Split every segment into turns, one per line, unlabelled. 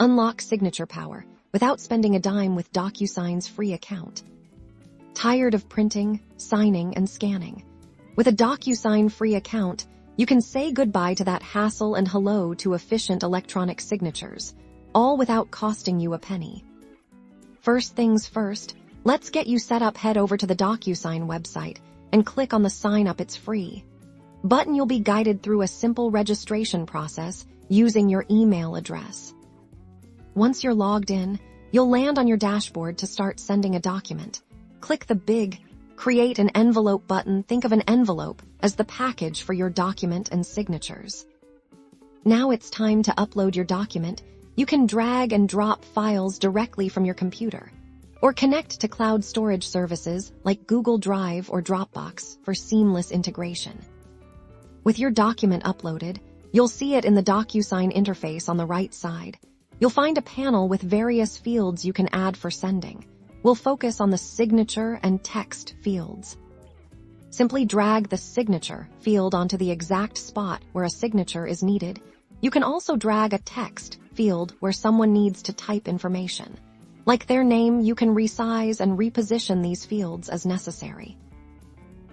Unlock signature power without spending a dime with DocuSign's free account. Tired of printing, signing, and scanning? With a DocuSign free account, you can say goodbye to that hassle and hello to efficient electronic signatures, all without costing you a penny. First things first, let's get you set up. Head over to the DocuSign website and click on the Sign Up It's Free button. You'll be guided through a simple registration process using your email address. Once you're logged in, you'll land on your dashboard to start sending a document. Click the big Create an Envelope button. Think of an envelope as the package for your document and signatures. Now it's time to upload your document. You can drag and drop files directly from your computer, or connect to cloud storage services like Google Drive or Dropbox for seamless integration. With your document uploaded, you'll see it in the DocuSign interface on the right side. You'll find a panel with various fields you can add for sending. We'll focus on the signature and text fields. Simply drag the signature field onto the exact spot where a signature is needed. You can also drag a text field where someone needs to type information. Like their name, you can resize and reposition these fields as necessary.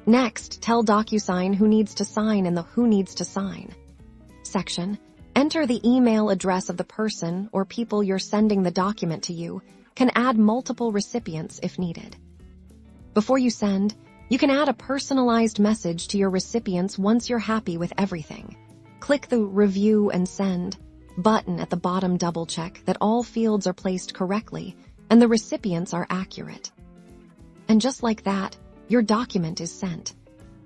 Next, tell DocuSign who needs to sign in the Who Needs to Sign section. Enter the email address of the person or people you're sending the document to. You can add multiple recipients if needed. Before you send, you can add a personalized message to your recipients. Once you're happy with everything, click the Review and Send button at the bottom. Double check that all fields are placed correctly and the recipients are accurate. And just like that, your document is sent.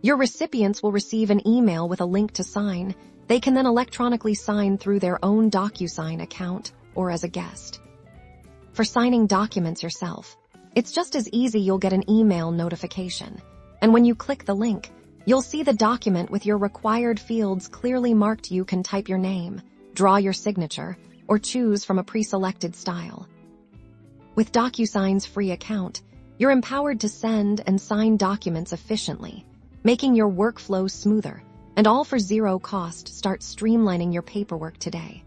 Your recipients will receive an email with a link to sign. They can then electronically sign through their own DocuSign account or as a guest. For signing documents yourself, it's just as easy. You'll get an email notification, and when you click the link, you'll see the document with your required fields clearly marked. You can type your name, draw your signature, or choose from a pre-selected style. With DocuSign's free account, you're empowered to send and sign documents efficiently, making your workflow smoother, and all for zero cost. Start streamlining your paperwork today.